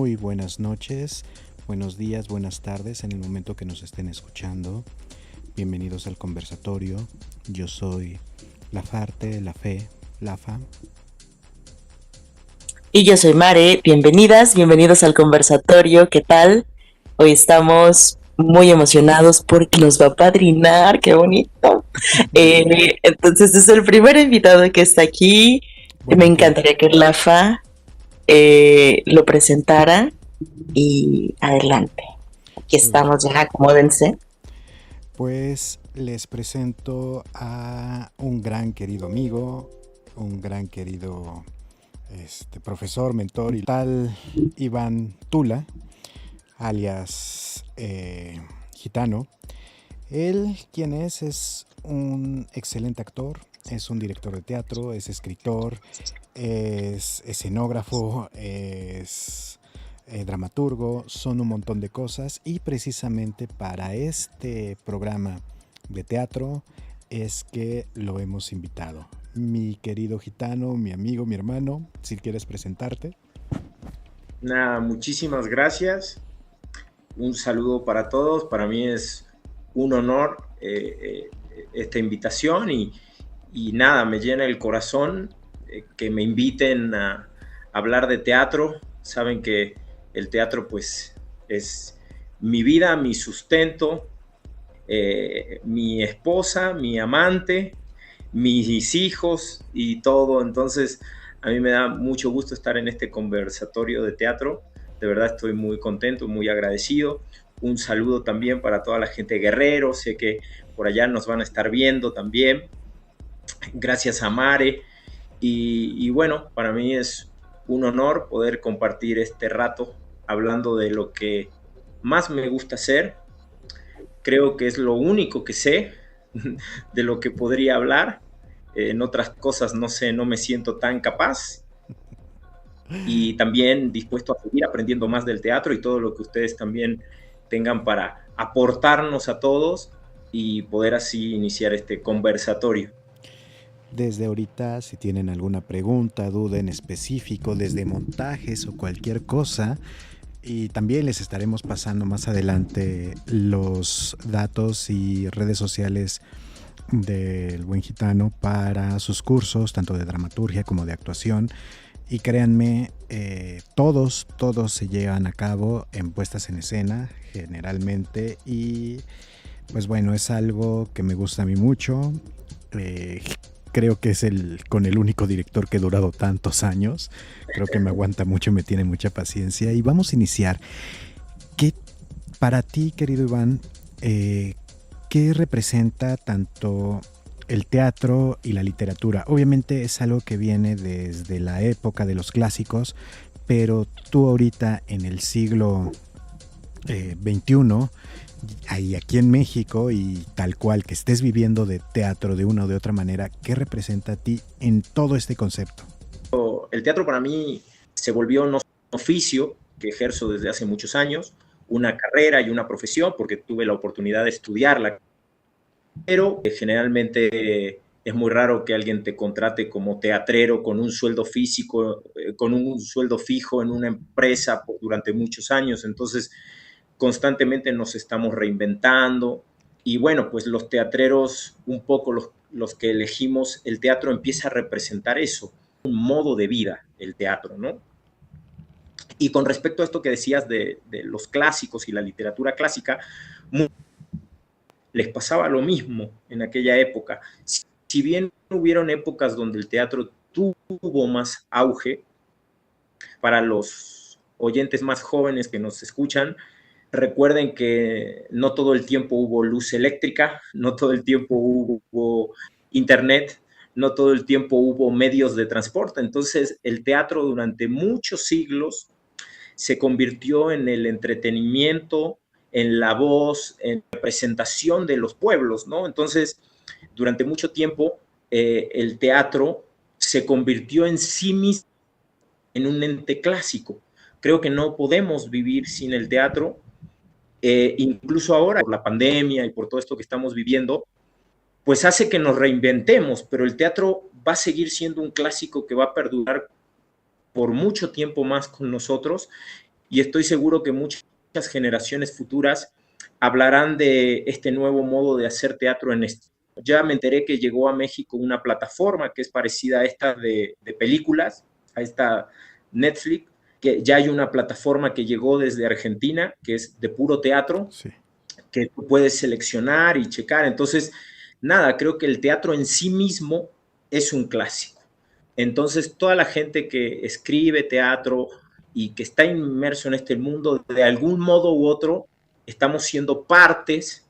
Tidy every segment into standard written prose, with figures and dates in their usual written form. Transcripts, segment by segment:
Muy buenas noches, buenos días, buenas tardes en el momento que nos estén escuchando. Bienvenidos al conversatorio. Yo soy Lafarte, La Fe, Lafa. Y yo soy Mare, bienvenidos al conversatorio, ¿qué tal? Hoy estamos muy emocionados porque nos va a padrinar, qué bonito. Entonces es el primer invitado que está aquí. Me Bueno, que encantaría que Lafa lo presentara y adelante. Aquí pues, estamos ya, acomódense. pues les presento a un gran querido amigo, un gran querido profesor, mentor y tal, Iván Tula, alias Gitano. Él, quien es un excelente actor, es un director de teatro, es escritor, es escenógrafo, es dramaturgo, son un montón de cosas y precisamente para este programa de teatro es que lo hemos invitado. Mi querido Gitano, mi amigo, mi hermano, si quieres presentarte. Nada, muchísimas gracias. Un saludo para todos. Para mí es un honor esta invitación y nada, me llena el corazón que me inviten a hablar de teatro. Saben que el teatro pues es mi vida, mi sustento, mi esposa, mi amante, mis hijos y todo. Entonces, a mí me da mucho gusto estar en este conversatorio de teatro. De verdad estoy muy contento, muy agradecido. Un saludo también para toda la gente de Guerrero. Sé que por allá nos van a estar viendo también. Gracias a Mare. Y bueno, para mí es un honor poder compartir este rato hablando de lo que más me gusta hacer. Creo que es lo único que sé de lo que podría hablar. En otras cosas no sé, no me siento tan capaz. Y también dispuesto a seguir aprendiendo más del teatro y todo lo que ustedes también tengan para aportarnos a todos y poder así iniciar este conversatorio. Desde ahorita, si tienen alguna pregunta, duda en específico, desde montajes o cualquier cosa, y también les estaremos pasando más adelante los datos y redes sociales del Buen Gitano para sus cursos, tanto de dramaturgia como de actuación. Y créanme, todos se llevan a cabo en puestas en escena, generalmente. Y pues bueno, es algo que me gusta a mí mucho. Eh, Creo que es con el único director que he durado tantos años. Creo que me aguanta mucho, me tiene mucha paciencia. Y vamos a iniciar. ¿Qué para ti, querido Iván, qué representa tanto el teatro y la literatura? Obviamente es algo que viene desde la época de los clásicos, pero tú ahorita en el siglo XXI, ahí aquí en México y tal cual que estés viviendo de teatro de una o de otra manera, ¿qué representa a ti en todo este concepto? El teatro para mí se volvió un oficio que ejerzo desde hace muchos años, una carrera y una profesión, porque tuve la oportunidad de estudiarla, pero generalmente es muy raro que alguien te contrate como teatrero con un sueldo físico, con un sueldo fijo en una empresa durante muchos años. Entonces, constantemente nos estamos reinventando. Y bueno, pues los teatreros, un poco los que elegimos el teatro, empieza a representar eso, un modo de vida, el teatro, ¿no? Y con respecto a esto que decías de los clásicos y la literatura clásica, les pasaba lo mismo en aquella época. Si bien hubieron épocas donde el teatro tuvo más auge, para los oyentes más jóvenes que nos escuchan, recuerden que no todo el tiempo hubo luz eléctrica, no todo el tiempo hubo internet, no todo el tiempo hubo medios de transporte. Entonces, el teatro durante muchos siglos se convirtió en el entretenimiento, en la voz, en la representación de los pueblos, ¿no? Entonces, durante mucho tiempo, el teatro se convirtió en sí mismo en un ente clásico. Creo que no podemos vivir sin el teatro, incluso ahora, por la pandemia y por todo esto que estamos viviendo, pues hace que nos reinventemos, pero el teatro va a seguir siendo un clásico que va a perdurar por mucho tiempo más con nosotros y estoy seguro que muchas generaciones futuras hablarán de este nuevo modo de hacer teatro en este. Ya me enteré que llegó a México una plataforma que es parecida a esta de películas, a esta Netflix, que ya hay una plataforma que llegó desde Argentina, que es de puro teatro, Sí. que tú puedes seleccionar y checar. Entonces, nada, creo que el teatro en sí mismo es un clásico. Entonces, toda la gente que escribe teatro y que está inmerso en este mundo, de algún modo u otro, estamos siendo partes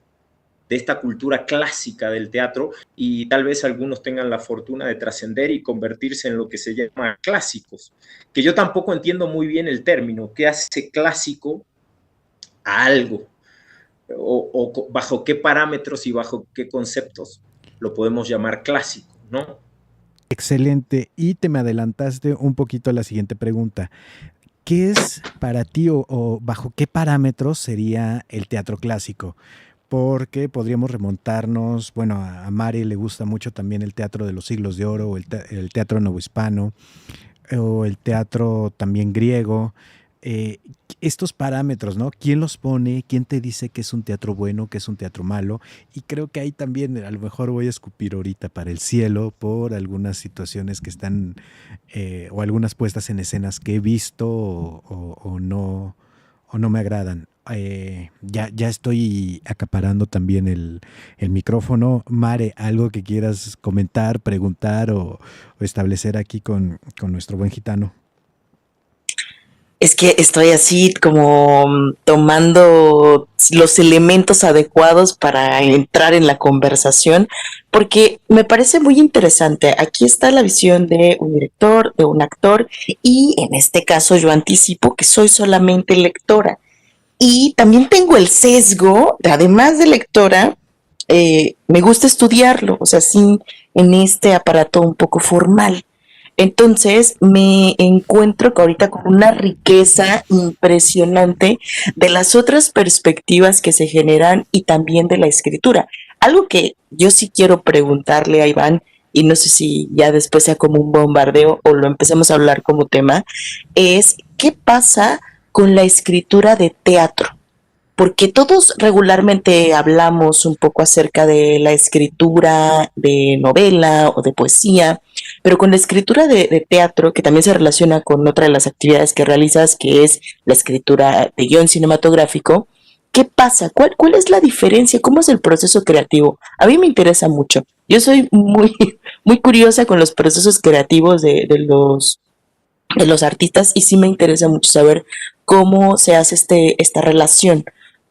de esta cultura clásica del teatro y tal vez algunos tengan la fortuna de trascender y convertirse en lo que se llama clásicos, que yo tampoco entiendo muy bien el término, ¿qué hace clásico a algo? O bajo qué parámetros y bajo qué conceptos lo podemos llamar clásico, ¿no? Excelente. Y te me adelantaste un poquito a la siguiente pregunta. ¿Qué es para ti o bajo qué parámetros sería el teatro clásico? Porque podríamos remontarnos, bueno, a Mari le gusta mucho también el teatro de los siglos de oro o el teatro novohispano o el teatro también griego. eh, Estos parámetros, ¿no? ¿Quién los pone? ¿Quién te dice que es un teatro bueno, que es un teatro malo? Y creo que ahí también, a lo mejor voy a escupir ahorita para el cielo por algunas situaciones que están, o algunas puestas en escenas que he visto o no me agradan. Ya estoy acaparando también el micrófono. Mare, ¿algo que quieras comentar, preguntar o establecer aquí con nuestro buen gitano? Es que estoy así como tomando los elementos adecuados para entrar en la conversación, porque me parece muy interesante. Aquí está la visión de un director, de un actor, y en este caso yo anticipo que soy solamente lectora. Y también tengo el sesgo, además de lectora, me gusta estudiarlo, o sea, sí, en este aparato un poco formal. Entonces me encuentro que ahorita con una riqueza impresionante de las otras perspectivas que se generan y también de la escritura. Algo que yo sí quiero preguntarle a Iván, y no sé si ya después sea como un bombardeo o lo empecemos a hablar como tema, es ¿qué pasa con la escritura de teatro? Porque todos regularmente hablamos un poco acerca de la escritura de novela o de poesía, pero con la escritura de teatro, que también se relaciona con otra de las actividades que realizas, que es la escritura de guión cinematográfico, ¿qué pasa? ¿Cuál es la diferencia? ¿Cómo es el proceso creativo? A mí me interesa mucho. Yo soy muy, muy curiosa con los procesos creativos de los artistas y sí me interesa mucho saber cómo se hace esta relación,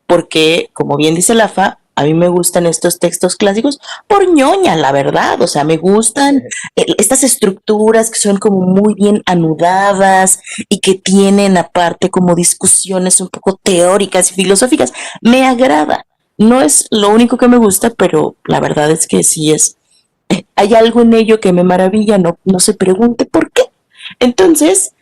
porque como bien dice Lafa, a mí me gustan estos textos clásicos por ñoña, la verdad, o sea, me gustan estas estructuras que son como muy bien anudadas y que tienen aparte como discusiones un poco teóricas y filosóficas, me agrada. No es lo único que me gusta, pero la verdad es que sí es, hay algo en ello que me maravilla, no se pregunte por qué. Entonces,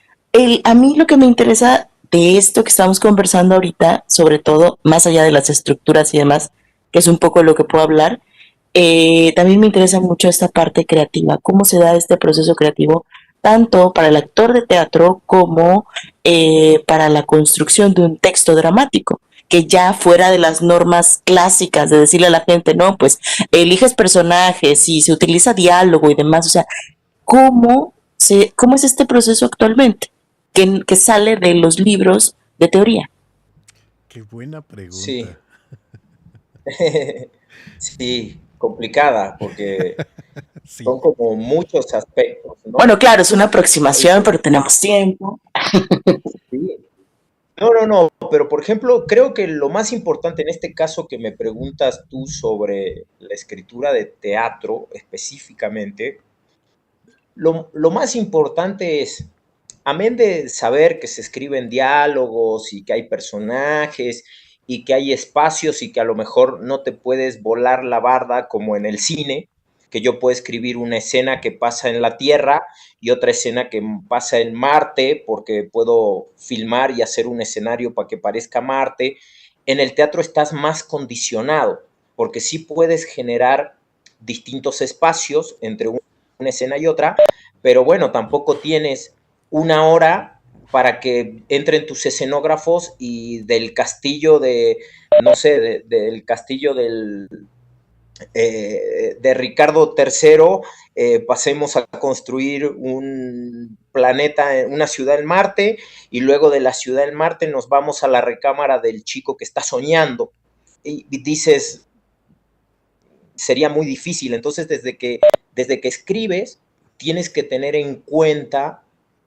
a mí lo que me interesa de esto que estamos conversando ahorita, sobre todo, más allá de las estructuras y demás, que es un poco lo que puedo hablar, también me interesa mucho esta parte creativa, cómo se da este proceso creativo, tanto para el actor de teatro como para la construcción de un texto dramático que ya fuera de las normas clásicas de decirle a la gente, no, pues eliges personajes y se utiliza diálogo y demás, o sea, cómo es este proceso actualmente, que sale de los libros de teoría. Qué buena Sí, pregunta. sí, complicada, porque Sí. son como muchos aspectos, Bueno, ¿no? claro, es una aproximación, pero tenemos tiempo. Sí. No, pero por ejemplo, creo que lo más importante en este caso que me preguntas tú sobre la escritura de teatro específicamente, lo más importante es, amén de saber que se escriben diálogos y que hay personajes y que hay espacios y que a lo mejor no te puedes volar la barda como en el cine, que yo puedo escribir una escena que pasa en la Tierra y otra escena que pasa en Marte, porque puedo filmar y hacer un escenario para que parezca Marte. En el teatro estás más condicionado, porque sí puedes generar distintos espacios entre una escena y otra, pero bueno, tampoco tienes una hora para que entren tus escenógrafos y del castillo de, no sé, del castillo de Ricardo III, pasemos a construir un planeta, una ciudad en Marte, y luego de la ciudad en Marte nos vamos a la recámara del chico que está soñando. Y dices, sería muy difícil. Entonces, desde que escribes, tienes que tener en cuenta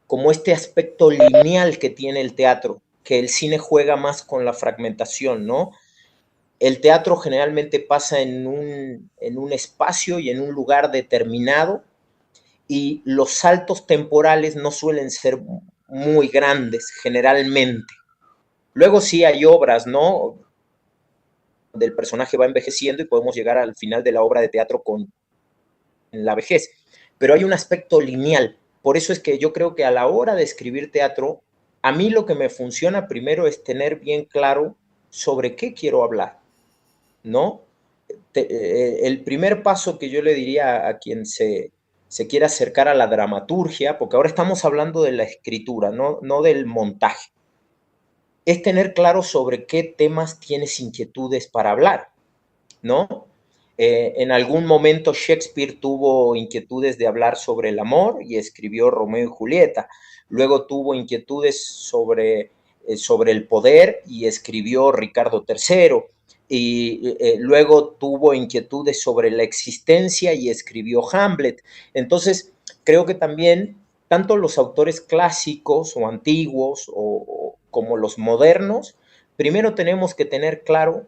como este aspecto lineal que tiene el teatro, que el cine juega más con la fragmentación, ¿no? El teatro generalmente pasa en un espacio y en un lugar determinado, y los saltos temporales no suelen ser muy grandes generalmente. Luego sí hay obras, ¿no? Del personaje va envejeciendo y podemos llegar al final de la obra de teatro con la vejez, pero hay un aspecto lineal. Por eso es que yo creo que a la hora de escribir teatro, a mí lo que me funciona primero es tener bien claro sobre qué quiero hablar, ¿no? El primer paso que yo le diría a quien se quiere acercar a la dramaturgia, porque ahora estamos hablando de la escritura, no del montaje, es tener claro sobre qué temas tienes inquietudes para hablar, ¿no? En algún momento Shakespeare tuvo inquietudes de hablar sobre el amor y escribió Romeo y Julieta. Luego tuvo inquietudes sobre el poder y escribió Ricardo III. Y luego tuvo inquietudes sobre la existencia y escribió Hamlet. Entonces, creo que también tanto los autores clásicos o antiguos como los modernos, primero tenemos que tener claro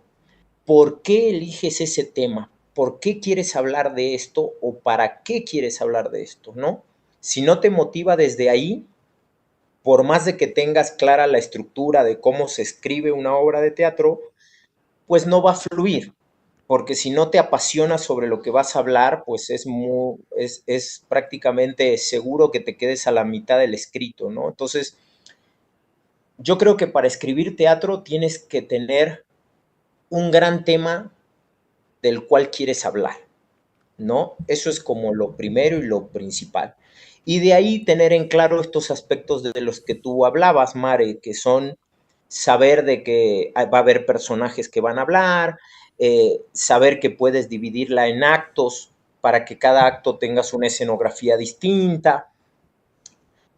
por qué eliges ese tema, por qué quieres hablar de esto o para qué quieres hablar de esto, ¿no? Si no te motiva desde ahí, por más de que tengas clara la estructura de cómo se escribe una obra de teatro, pues no va a fluir, porque si no te apasionas sobre lo que vas a hablar, pues es prácticamente seguro que te quedes a la mitad del escrito, ¿no? Entonces, yo creo que para escribir teatro tienes que tener un gran tema del cual quieres hablar, ¿no? Eso es como lo primero y lo principal. Y de ahí tener en claro estos aspectos de los que tú hablabas, Mare, que son saber de que va a haber personajes que van a hablar, saber que puedes dividirla en actos para que cada acto tengas una escenografía distinta,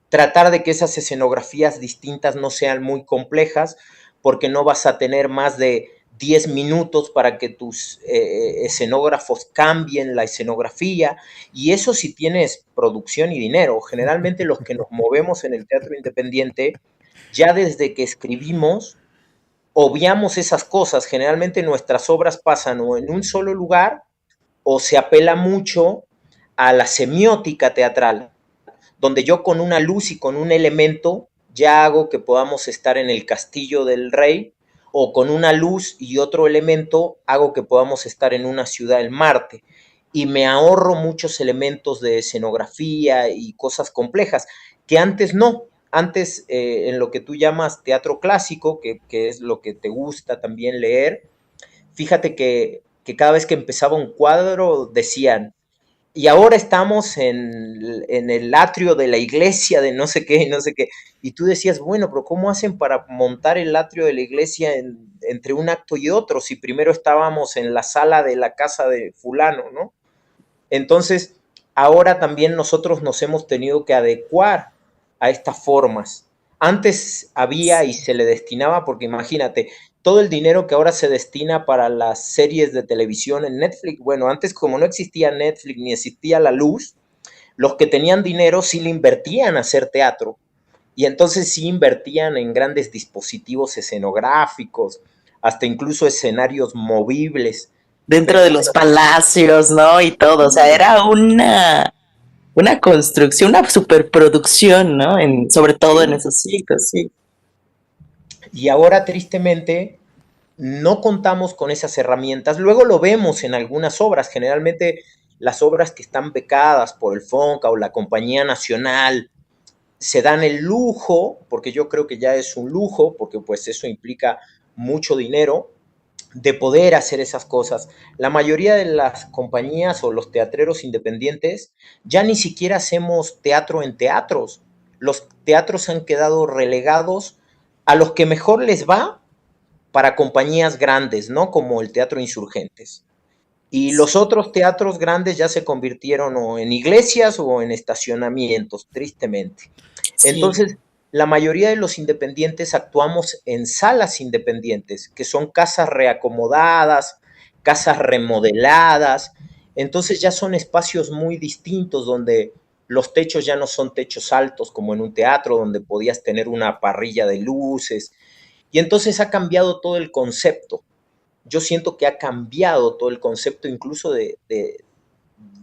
tratar de que esas escenografías distintas no sean muy complejas, porque no vas a tener más de 10 minutos para que tus escenógrafos cambien la escenografía, y eso si tienes producción y dinero. Generalmente los que nos movemos en el teatro independiente, ya desde que escribimos, obviamos esas cosas. Generalmente nuestras obras pasan o en un solo lugar o se apela mucho a la semiótica teatral, donde yo con una luz y con un elemento ya hago que podamos estar en el castillo del rey, o con una luz y otro elemento hago que podamos estar en una ciudad en Marte, y me ahorro muchos elementos de escenografía y cosas complejas que antes no. Antes, en lo que tú llamas teatro clásico, que es lo que te gusta también leer, fíjate que cada vez que empezaba un cuadro decían, y ahora estamos en el atrio de la iglesia de no sé qué y no sé qué. Y tú decías, bueno, pero ¿cómo hacen para montar el atrio de la iglesia entre un acto y otro? Si primero estábamos en la sala de la casa de fulano, ¿no? Entonces, ahora también nosotros nos hemos tenido que adecuar a estas formas. Antes había y se le destinaba, porque imagínate, todo el dinero que ahora se destina para las series de televisión en Netflix, bueno, antes como no existía Netflix ni existía la luz, los que tenían dinero sí le invertían a hacer teatro, y entonces sí invertían en grandes dispositivos escenográficos, hasta incluso escenarios movibles. Dentro Pero de los palacios, ¿no? Y todo. O sea, era una construcción, una superproducción, ¿no? Sobre todo en sí, esos siglos, sí. y ahora tristemente no contamos con esas herramientas. Luego lo vemos en algunas obras, generalmente las obras que están becadas por el FONCA o la Compañía Nacional se dan el lujo, porque yo creo que ya es un lujo, porque pues eso implica mucho dinero, de poder hacer esas cosas. La mayoría de las compañías o los teatreros independientes ya ni siquiera hacemos teatro en teatros. los teatros han quedado relegados a los que mejor les va para compañías grandes, ¿no? Como el Teatro Insurgentes. Y los otros teatros grandes ya se convirtieron o en iglesias o en estacionamientos, tristemente. Sí, Entonces, la mayoría de los independientes actuamos en salas independientes, que son casas reacomodadas, casas remodeladas. Entonces ya son espacios muy distintos donde los techos ya no son techos altos como en un teatro, donde podías tener una parrilla de luces. Y entonces ha cambiado todo el concepto. Yo siento que ha cambiado todo el concepto incluso de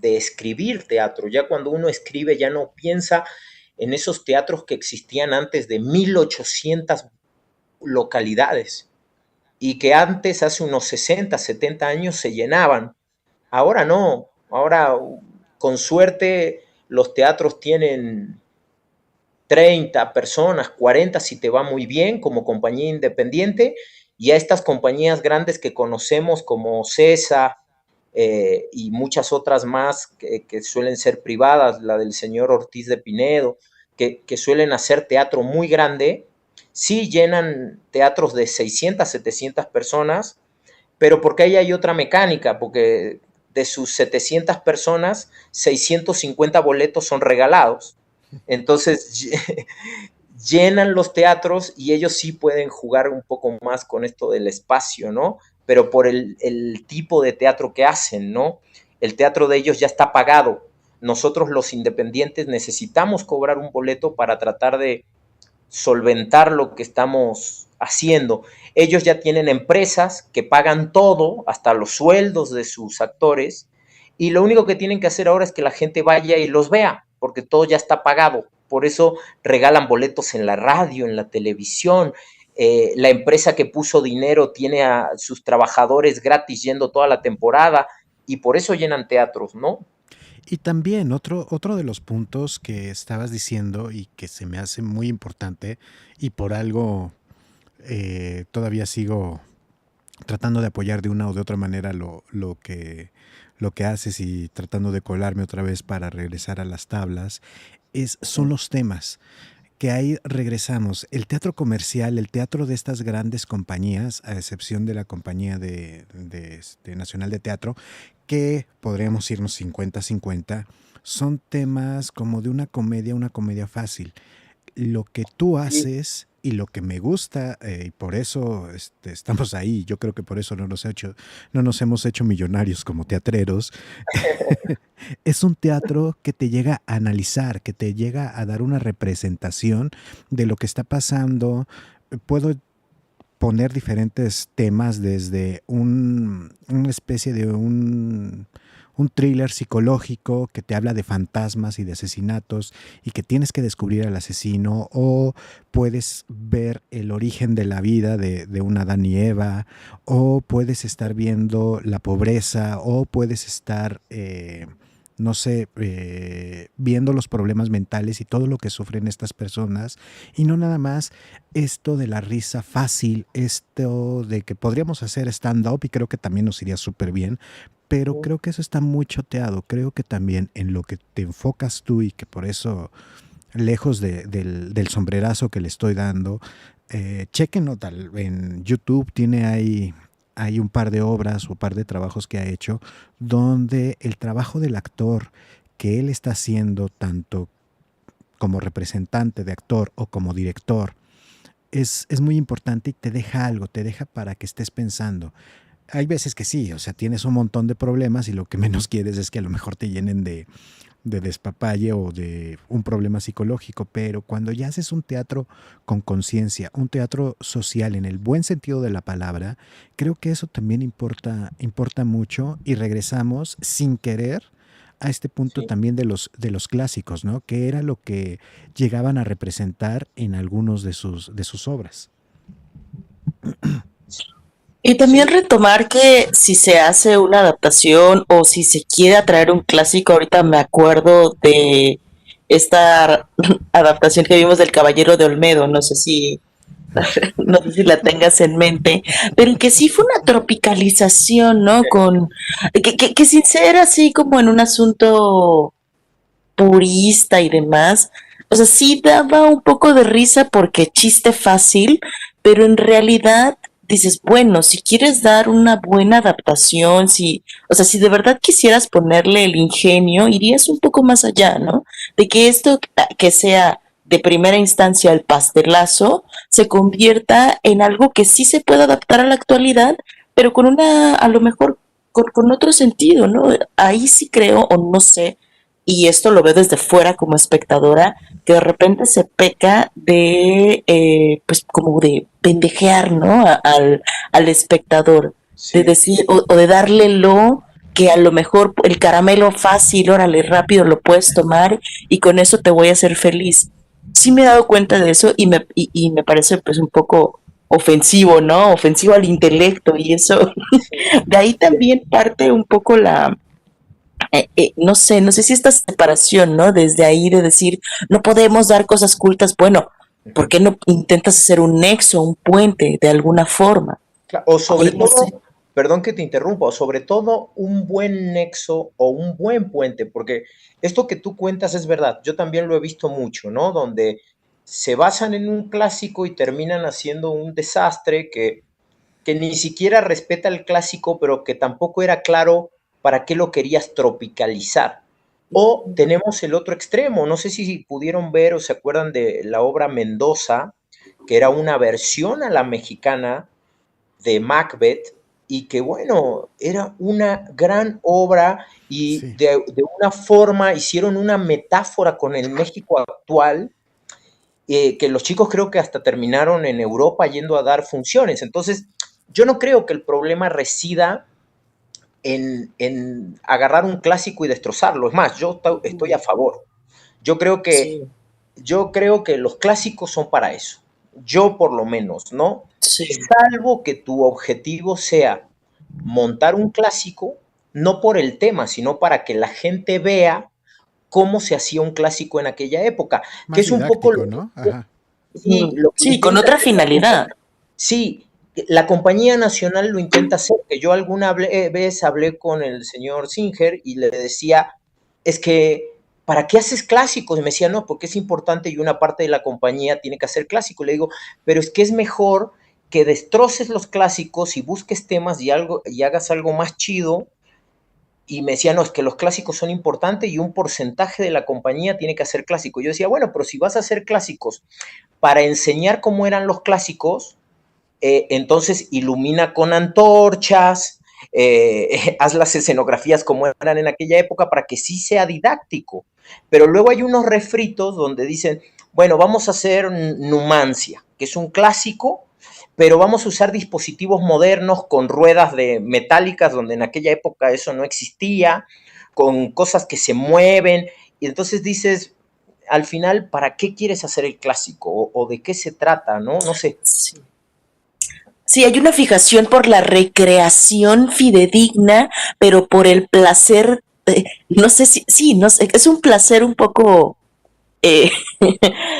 escribir teatro. Ya cuando uno escribe ya no piensa en esos teatros que existían antes de 1800 localidades y que antes, hace unos 60, 70 años, se llenaban. Ahora no, ahora con suerte los teatros tienen 30 personas, 40 si te va muy bien como compañía independiente, y a estas compañías grandes que conocemos como CESA y muchas otras más que suelen ser privadas, la del señor Ortiz de Pinedo, que suelen hacer teatro muy grande, sí llenan teatros de 600, 700 personas, pero porque ahí hay otra mecánica, porque de sus 700 personas, 650 boletos son regalados. Entonces llenan los teatros y ellos sí pueden jugar un poco más con esto del espacio, ¿no? Pero por el tipo de teatro que hacen, ¿no? El teatro de ellos ya está pagado. Nosotros los independientes necesitamos cobrar un boleto para tratar de solventar lo que estamos haciendo. Ellos ya tienen empresas que pagan todo, hasta los sueldos de sus actores, y lo único que tienen que hacer ahora es que la gente vaya y los vea, porque todo ya está pagado. Por eso regalan boletos en la radio, en la televisión. La empresa que puso dinero tiene a sus trabajadores gratis yendo toda la temporada y por eso llenan teatros, ¿no? Y también otro de los puntos que estabas diciendo y que se me hace muy importante y por algo todavía sigo tratando de apoyar de una o de otra manera lo que haces y tratando de colarme otra vez para regresar a las tablas, son los temas que ahí regresamos. El teatro comercial, el teatro de estas grandes compañías, a excepción de la compañía de Nacional de Teatro, que podríamos irnos 50-50, son temas como de una comedia fácil. Lo que tú Sí. haces y lo que me gusta, y por eso estamos ahí, yo creo que por eso no nos hemos hecho millonarios como teatreros, es un teatro que te llega a analizar, que te llega a dar una representación de lo que está pasando. Puedo poner diferentes temas desde una especie de un thriller psicológico que te habla de fantasmas y de asesinatos y que tienes que descubrir al asesino, o puedes ver el origen de la vida de un Adán y Eva, o puedes estar viendo la pobreza, o puedes estar no sé, viendo los problemas mentales y todo lo que sufren estas personas, y no nada más esto de la risa fácil, esto de que podríamos hacer stand-up y creo que también nos iría súper bien, pero creo que eso está muy choteado. Creo que también en lo que te enfocas tú y que por eso, lejos del sombrerazo que le estoy dando, chequenlo en YouTube, tiene ahí hay un par de obras o par de trabajos que ha hecho donde el trabajo del actor que él está haciendo tanto como representante de actor o como director es muy importante y te deja algo, te deja para que estés pensando. Hay veces que sí, o sea, tienes un montón de problemas y lo que menos quieres es que a lo mejor te llenen de despapalle o de un problema psicológico, pero cuando ya haces un teatro con conciencia, un teatro social en el buen sentido de la palabra, creo que eso también importa mucho, y regresamos sin querer a este punto Sí. también de los clásicos, ¿no? Que era lo que llegaban a representar en algunos de sus obras. y también Sí. retomar que si se hace una adaptación o si se quiere traer un clásico, ahorita me acuerdo de esta adaptación que vimos del Caballero de Olmedo, no sé si la tengas en mente, pero que sí fue una tropicalización, ¿no? Que sin ser así como en un asunto purista y demás, o sea, sí daba un poco de risa porque chiste fácil, pero en realidad dices, bueno, si quieres dar una buena adaptación, si, o sea, si de verdad quisieras ponerle el ingenio, irías un poco más allá, ¿no? De que esto que sea de primera instancia el pastelazo se convierta en algo que sí se puede adaptar a la actualidad, pero con una, a lo mejor, con otro sentido, ¿no? Ahí sí creo, o no sé, y esto lo veo desde fuera como espectadora, que de repente se peca de, pues como de pendejear, ¿no? Al espectador, de Sí. decir, o de darle lo que a lo mejor el caramelo fácil, órale, rápido lo puedes tomar y con eso te voy a hacer feliz. Sí me he dado cuenta de eso y me parece pues un poco ofensivo, ¿no? Ofensivo al intelecto y eso. De ahí también parte un poco la, no sé, no sé si esta separación, ¿no? Desde ahí de decir, no podemos dar cosas cultas, bueno, ¿por qué no intentas hacer un nexo, un puente de alguna forma? O sobre Ay, no sé. todo, perdón que te interrumpa, o sobre todo un buen nexo o un buen puente, porque esto que tú cuentas es verdad, yo también lo he visto mucho, ¿no? Donde se basan en un clásico y terminan haciendo un desastre que ni siquiera respeta el clásico, pero que tampoco era claro para qué lo querías tropicalizar. O tenemos el otro extremo, no sé si pudieron ver o se acuerdan de la obra Mendoza, que era una versión a la mexicana de Macbeth y que bueno, era una gran obra y Sí. de una forma hicieron una metáfora con el México actual, que los chicos creo que hasta terminaron en Europa yendo a dar funciones. Entonces, yo no creo que el problema resida en agarrar un clásico y destrozarlo. Es más, yo estoy a favor. Yo creo que, Sí, yo creo que los clásicos son para eso. Yo por lo menos, ¿no? sí, Salvo que tu objetivo sea montar un clásico, no por el tema, sino para que la gente vea cómo se hacía un clásico en aquella época, que Más es un poco didáctico, ¿no? Ajá. sí, lo que sí, con intenta otra hacer la finalidad. compañía. Sí, la compañía nacional lo intenta hacer, que yo alguna vez hablé con el señor Singer y le decía, es que, ¿para qué haces clásicos? Y me decía, no, porque es importante y una parte de la compañía tiene que hacer clásicos. Le digo, pero es que es mejor que destroces los clásicos y busques temas y hagas algo más chido. Y me decía, no, es que los clásicos son importantes y un porcentaje de la compañía tiene que hacer clásicos. Yo decía, bueno, pero si vas a hacer clásicos para enseñar cómo eran los clásicos, entonces ilumina con antorchas, haz las escenografías como eran en aquella época para que sí sea didáctico. Pero luego hay unos refritos donde dicen, bueno, vamos a hacer Numancia, que es un clásico, pero vamos a usar dispositivos modernos con ruedas de metálicas, donde en aquella época eso no existía, con cosas que se mueven, y entonces dices, al final, ¿para qué quieres hacer el clásico? O de qué se trata, ¿no? No sé. Sí. Sí, hay una fijación por la recreación fidedigna, pero por el placer, no sé si, sí, no sé, es un placer un poco, eh,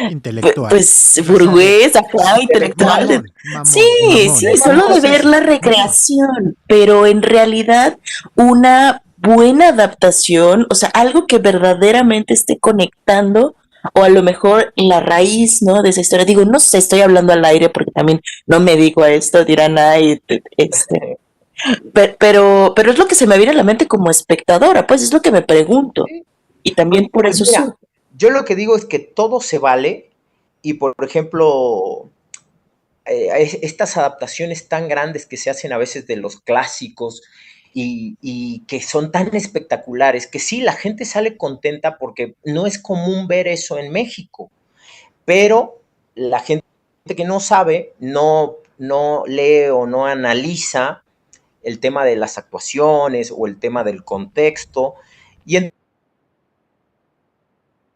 Intelectual. pues, O sea, burgués, acá, intelectual. Intelectual. mamón, mamón, Sí, mamón. sí, No, solo no, de sí, ver sí. la recreación, pero en realidad una buena adaptación, o sea, algo que verdaderamente esté conectando, o a lo mejor la raíz, ¿no? De esa historia. Digo, no sé, estoy hablando al aire porque también no me digo a esto, dirán, ay, pero es lo que se me viene a la mente como espectadora, pues es lo que me pregunto. Sí. Y también por Pues eso mira, surge. yo lo que digo es que todo se vale y, por ejemplo, estas adaptaciones tan grandes que se hacen a veces de los clásicos y que son tan espectaculares, que sí, la gente sale contenta porque no es común ver eso en México, pero la gente que no sabe, no lee o no analiza el tema de las actuaciones o el tema del contexto. Y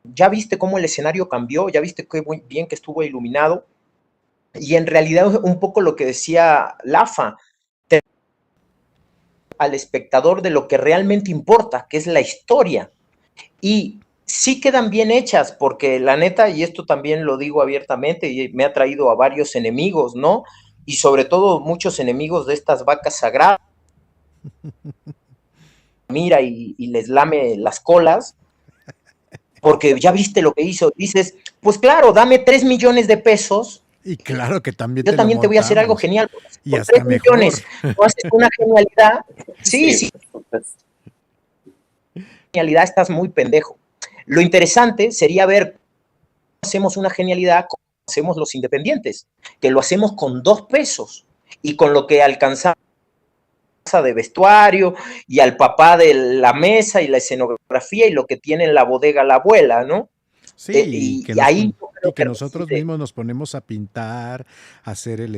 ya viste cómo el escenario cambió, ya viste qué bien que estuvo iluminado. Y en realidad un poco lo que decía Lafa, al espectador de lo que realmente importa, que es la historia. Y sí quedan bien hechas, porque la neta, y esto también lo digo abiertamente, y me ha traído a varios enemigos, ¿no? Y sobre todo muchos enemigos de estas vacas sagradas, mira y les lame las colas, porque ya viste lo que hizo. Dices, pues claro, dame 3 millones de pesos. Y claro que también Yo también te voy a hacer algo genial. Y Por hasta 3 mejor. millones, tú haces una genialidad. Sí. Genialidad, estás muy pendejo. Lo interesante sería ver cómo hacemos una genialidad como hacemos los independientes, que lo hacemos con 2 pesos y con lo que alcanzamos de vestuario y al papá de la mesa y la escenografía y lo que tiene en la bodega la abuela, ¿no? Sí, y ahí que nosotros mismos nos ponemos a pintar, a hacer la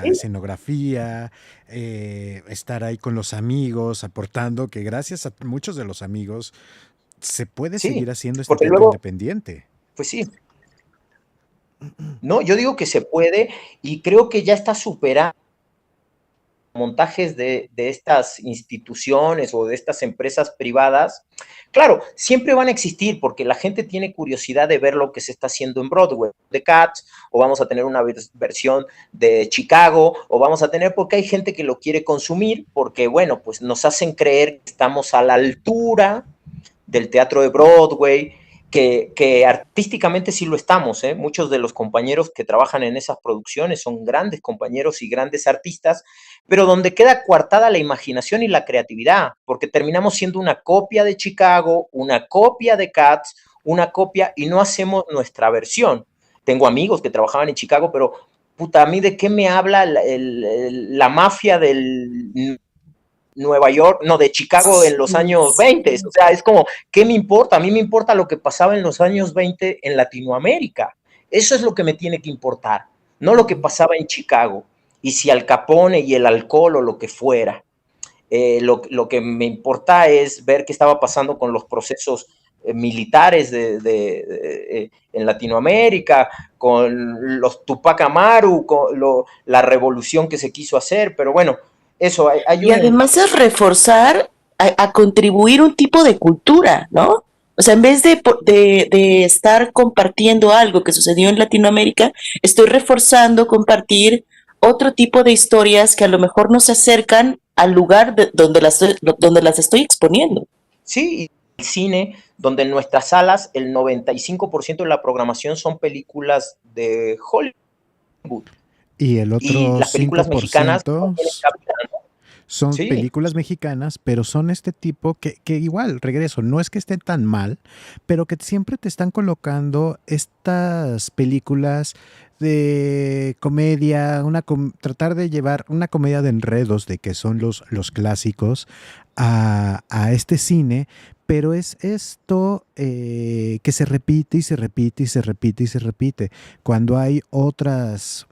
escenografía, estar ahí con los amigos, aportando, que gracias a muchos de los amigos se puede seguir haciendo este teatro independiente. Pues sí. No, yo digo que se puede y creo que ya está superando montajes de estas instituciones o de estas empresas privadas. Claro, siempre van a existir porque la gente tiene curiosidad de ver lo que se está haciendo en Broadway, de Cats, o vamos a tener una versión de Chicago, o vamos a tener, porque hay gente que lo quiere consumir, porque bueno, pues nos hacen creer que estamos a la altura del teatro de Broadway, que artísticamente sí lo estamos, ¿eh? Muchos de los compañeros que trabajan en esas producciones son grandes compañeros y grandes artistas, pero donde queda coartada la imaginación y la creatividad, porque terminamos siendo una copia de Chicago, una copia de Cats, una copia y no hacemos nuestra versión. Tengo amigos que trabajaban en Chicago, pero puta, ¿a mí de qué me habla la mafia del Nueva York, no, de Chicago en los años 20? O sea, es como, ¿qué me importa? A mí me importa lo que pasaba en los años 20 en Latinoamérica. Eso es lo que me tiene que importar, no lo que pasaba en Chicago. Y si Al Capone y el alcohol o lo que fuera. Lo que me importa es ver qué estaba pasando con los procesos militares en Latinoamérica, con los Tupac Amaru, con la revolución que se quiso hacer, pero bueno, eso hay y además es reforzar a contribuir un tipo de cultura, ¿no? O sea, en vez de estar compartiendo algo que sucedió en Latinoamérica, estoy reforzando compartir otro tipo de historias que a lo mejor no se acercan al lugar donde las estoy exponiendo. Sí, y el cine, donde en nuestras salas el 95% de la programación son películas de Hollywood. Y el otro las películas 5% mexicanas no son películas mexicanas, pero son este tipo que igual, regreso, no es que estén tan mal, pero que siempre te están colocando estas películas de comedia, tratar de llevar una comedia de enredos de que son los clásicos a este cine, pero es esto que se repite y se repite y se repite y se repite. Cuando hay otras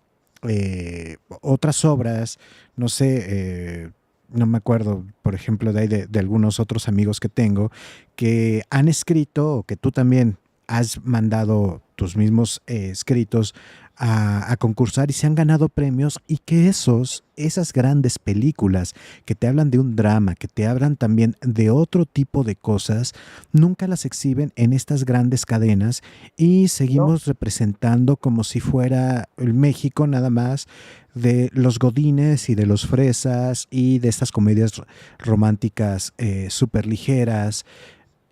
obras, no sé, no me acuerdo, por ejemplo, de algunos otros amigos que tengo que han escrito, o que tú también has mandado tus mismos escritos a concursar y se han ganado premios, y que esas grandes películas que te hablan de un drama, que te hablan también de otro tipo de cosas, nunca las exhiben en estas grandes cadenas y seguimos representando como si fuera el México nada más de los godines y de los fresas y de estas comedias románticas súper ligeras.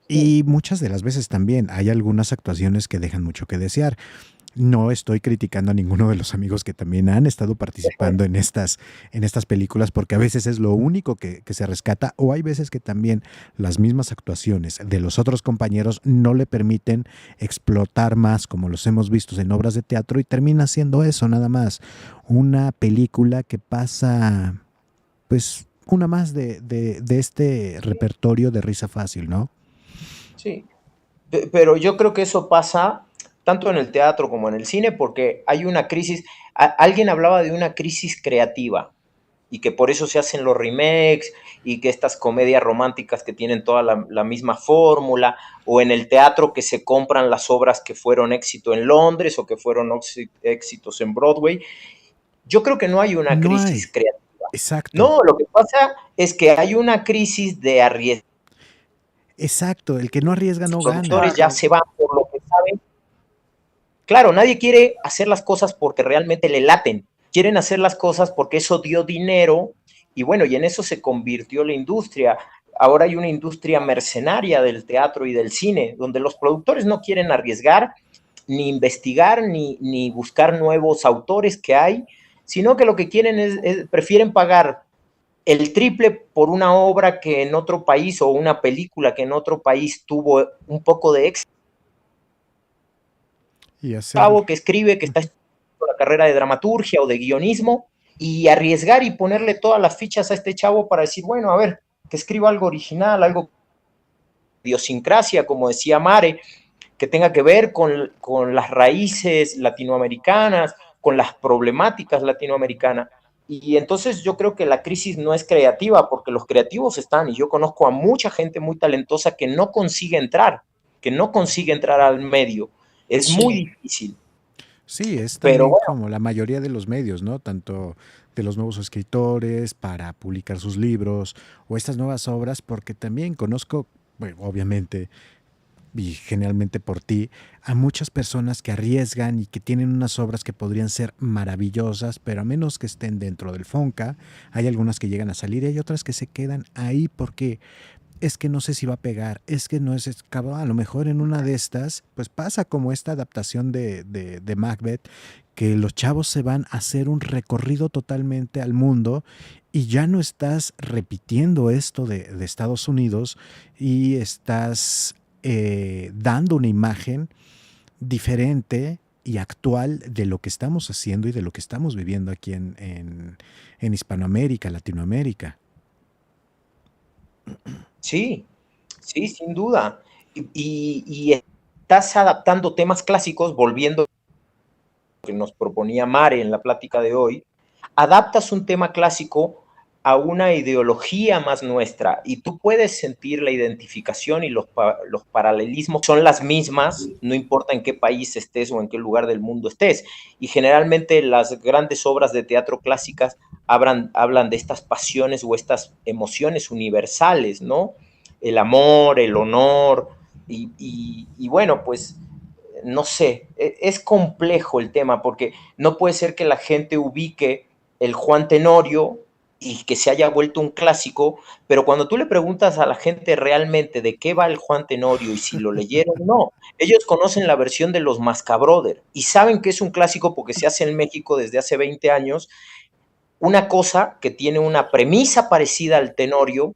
Y muchas de las veces también hay algunas actuaciones que dejan mucho que desear. No estoy criticando a ninguno de los amigos que también han estado participando en estas películas, porque a veces es lo único que se rescata, o hay veces que también las mismas actuaciones de los otros compañeros no le permiten explotar más, como los hemos visto en obras de teatro, y termina siendo eso nada más, una película que pasa, pues, una más de este repertorio de risa fácil, ¿no? Sí, pero yo creo que eso pasa tanto en el teatro como en el cine, porque hay una crisis. Alguien hablaba de una crisis creativa y que por eso se hacen los remakes y que estas comedias románticas que tienen toda la misma fórmula, o en el teatro que se compran las obras que fueron éxito en Londres o que fueron éxitos en Broadway. Yo creo que no hay una crisis creativa. Exacto. No, lo que pasa es que hay una crisis de arriesgamiento. Exacto, el que no arriesga no gana. Los productores ya se van por lo que saben. Claro, nadie quiere hacer las cosas porque realmente le laten. Quieren hacer las cosas porque eso dio dinero y bueno, y en eso se convirtió la industria. ahora hay una industria mercenaria del teatro y del cine, donde los productores no quieren arriesgar, ni investigar, ni buscar nuevos autores que hay, sino que lo que quieren prefieren pagar el triple por una obra que en otro país o una película que en otro país tuvo un poco de éxito, Y hacer... que escribe, que está estudiando la carrera de dramaturgia o de guionismo, y arriesgar y ponerle todas las fichas a este chavo para decir, bueno, a ver, que escriba algo original, algo idiosincrasia, como decía Mare, que tenga que ver con las raíces latinoamericanas, con las problemáticas latinoamericanas. Y entonces yo creo que la crisis no es creativa, porque los creativos están, y yo conozco a mucha gente muy talentosa que no consigue entrar al medio. Es muy Sí. difícil, Sí, es pero también bueno, como la mayoría de los medios, ¿no? Tanto de los nuevos escritores para publicar sus libros o estas nuevas obras, porque también conozco, bueno, obviamente, y generalmente por ti, a muchas personas que arriesgan y que tienen unas obras que podrían ser maravillosas, pero a menos que estén dentro del Fonca, hay algunas que llegan a salir y hay otras que se quedan ahí porque es que no sé si va a pegar, es que no es, cabrón, a lo mejor en una de estas, pues pasa como esta adaptación de Macbeth, que los chavos se van a hacer un recorrido totalmente al mundo y ya no estás repitiendo esto de Estados Unidos y estás dando una imagen diferente y actual de lo que estamos haciendo y de lo que estamos viviendo aquí en Hispanoamérica, Latinoamérica. sí, sí, sin duda. Y estás adaptando temas clásicos, volviendo a lo que nos proponía Mare en la plática de hoy, adaptas un tema clásico a una ideología más nuestra y tú puedes sentir la identificación y los paralelismos son las mismas, no importa en qué país estés o en qué lugar del mundo estés. Y generalmente las grandes obras de teatro clásicas hablan de estas pasiones o estas emociones universales, ¿no? El amor, el honor, y bueno, pues no sé, es complejo el tema porque no puede ser que la gente ubique el Juan Tenorio y que se haya vuelto un clásico, pero cuando tú le preguntas a la gente realmente de qué va el Juan Tenorio y si lo leyeron, no. Ellos conocen la versión de los Mascabrothers y saben que es un clásico porque se hace en México desde hace 20 años, una cosa que tiene una premisa parecida al Tenorio,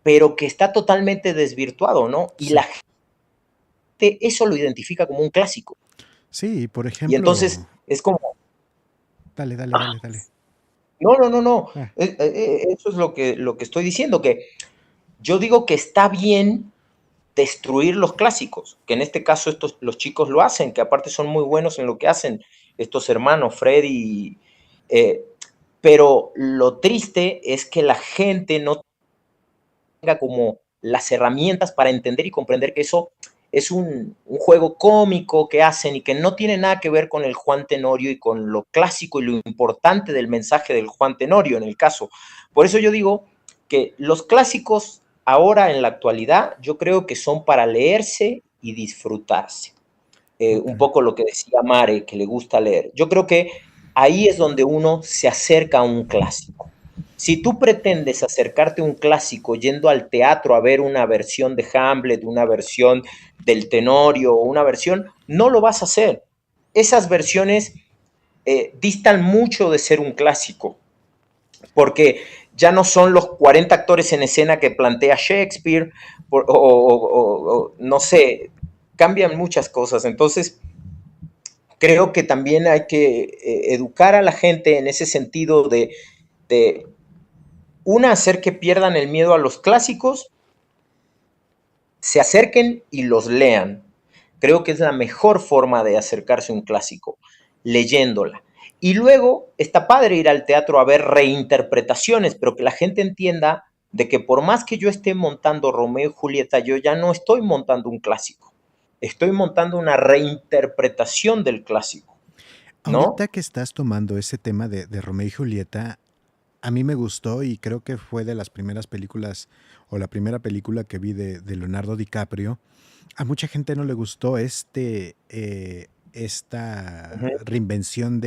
pero que está totalmente desvirtuado, ¿no? Y Sí. la gente eso lo identifica como un clásico. Sí, por Y entonces ejemplo, es como, dale, dale, dale, dale. no, no, no, no. Ah, Eso es lo que estoy diciendo, que yo digo que está bien destruir los clásicos, que en este caso los chicos lo hacen, que aparte son muy buenos en lo que hacen estos hermanos, Freddy, eh, pero lo triste es que la gente no tenga como las herramientas para entender y comprender que eso es un juego cómico que hacen y que no tiene nada que ver con el Juan Tenorio y con lo clásico y lo importante del mensaje del Juan Tenorio en el caso. Por eso yo digo que los clásicos ahora en la actualidad yo creo que son para leerse y disfrutarse. ok. Un poco lo que decía Mare, que le gusta leer. Yo creo que ahí es donde uno se acerca a un clásico. Si tú pretendes acercarte a un clásico yendo al teatro a ver una versión de Hamlet, una versión del Tenorio o una versión, no lo vas a hacer. Esas versiones distan mucho de ser un clásico, porque ya no son los 40 actores en escena que plantea Shakespeare, o no sé, cambian muchas cosas. Entonces, creo que también hay que educar a la gente en ese sentido de una, hacer que pierdan el miedo a los clásicos, se acerquen y los lean. Creo que es la mejor forma de acercarse a un clásico, leyéndola. Y luego está padre ir al teatro a ver reinterpretaciones, pero que la gente entienda de que por más que yo esté montando Romeo y Julieta, yo ya no estoy montando un clásico, estoy montando una reinterpretación del clásico, ¿no? Ahorita que estás tomando ese tema de Romeo y Julieta, a mí me gustó y creo que fue de las primeras películas o la primera película que vi de Leonardo DiCaprio. A mucha gente no le gustó esta Uh -huh. reinvención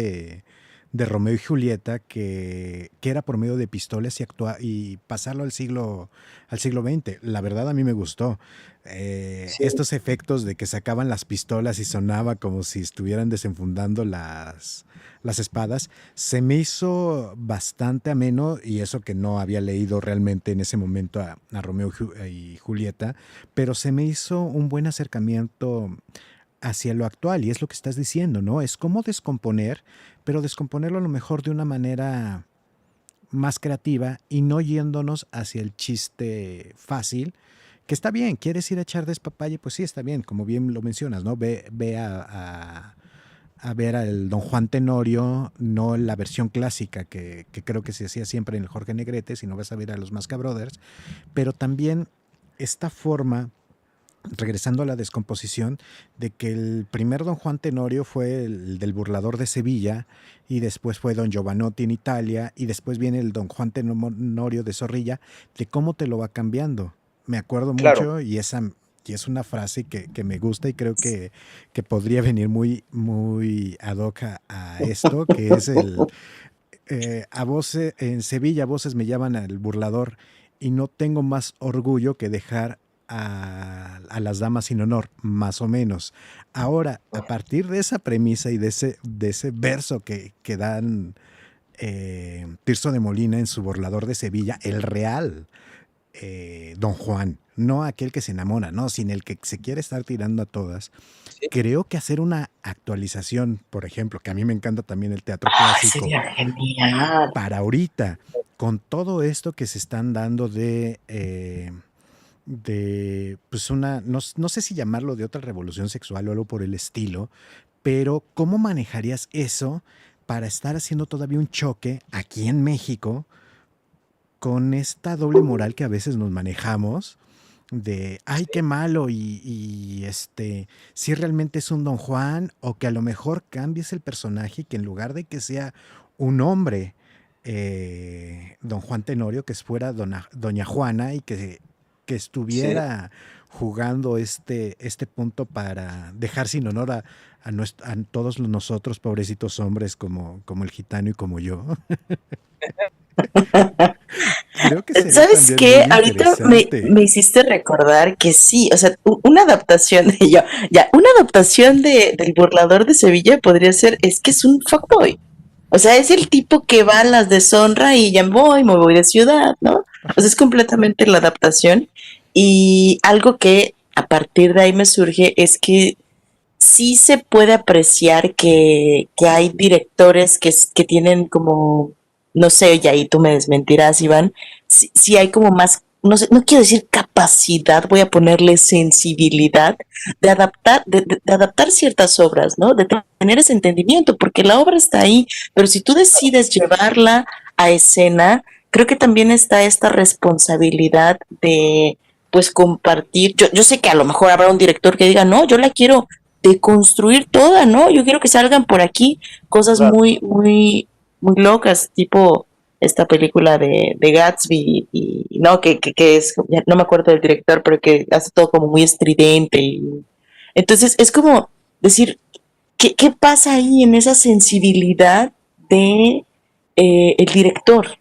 de Romeo y Julieta que era por medio de pistolas y pasarlo al siglo XX. La verdad a mí me gustó. Sí, Estos efectos de que sacaban las pistolas y sonaba como si estuvieran desenfundando las espadas, se me hizo bastante ameno y eso que no había leído realmente en ese momento a Romeo y Julieta, pero se me hizo un buen acercamiento hacia lo actual y es lo que estás diciendo, ¿no? Es cómo descomponer, pero descomponerlo a lo mejor de una manera más creativa y no yéndonos hacia el chiste fácil, que está bien, quieres ir a echar despapalle, pues sí, está bien, como bien lo mencionas, ¿no? Ve a ver al Don Juan Tenorio, no la versión clásica que creo que se hacía siempre en el Jorge Negrete, sino vas a ver a los Masca Brothers, pero también esta forma, regresando a la descomposición, de que el primer Don Juan Tenorio fue el del burlador de Sevilla y después fue Don Giovanotti en Italia y después viene el Don Juan Tenorio de Zorrilla, de cómo te lo va cambiando. Me acuerdo claro. mucho y es una frase que me gusta y creo que podría venir muy, muy ad hoc a esto, que es a voces, en Sevilla a voces me llaman al burlador y no tengo más orgullo que dejar a las damas sin honor, más o menos. Ahora, a partir de esa premisa y de ese verso que dan Tirso de Molina en su Burlador de Sevilla, el real Don Juan, no aquel que se enamora, no, sino el que se quiere estar tirando a todas, Sí. creo que hacer una actualización, por ejemplo, que a mí me encanta también el teatro Ay, clásico, sería genial. para ahorita, con todo esto que se están dando pues no sé si llamarlo de otra revolución sexual o algo por el estilo, pero ¿cómo manejarías eso para estar haciendo todavía un choque aquí en México con esta doble moral que a veces nos manejamos? De, ay, qué malo, si realmente es un Don Juan, o que a lo mejor cambies el personaje y que en lugar de que sea un hombre, Don Juan Tenorio, que fuera Doña Juana y que Sí. estuviera jugando este punto para dejar sin honor a todos nosotros, pobrecitos hombres, como el gitano y como yo. Creo que sería ¿Sabes también qué? muy Ahorita me interesante. hiciste recordar que sí, o sea, una adaptación de yo, ya, una adaptación del burlador de Sevilla podría ser, es que es un fuckboy. O sea, es el tipo que va a las deshonra y ya voy, me voy de ciudad, ¿no? O sea, es completamente la adaptación. Y algo que a partir de ahí me surge es que sí se puede apreciar que hay directores que tienen como, no sé, y ahí tú me desmentirás, Iván, sí hay como más, no sé, no quiero decir capacidad, voy a ponerle sensibilidad de adaptar ciertas obras, ¿no? De tener ese entendimiento, porque la obra está ahí, pero si tú decides llevarla a escena, creo que también está esta responsabilidad de pues compartir. Yo sé que a lo mejor habrá un director que diga, no, yo la quiero de construir toda, ¿no? Yo quiero que salgan por aquí cosas Claro. muy, muy, muy locas, tipo esta película de Gatsby, y no, que es, ya no me acuerdo del director, pero que hace todo como muy estridente. Entonces es como decir, ¿qué pasa ahí en esa sensibilidad de el director?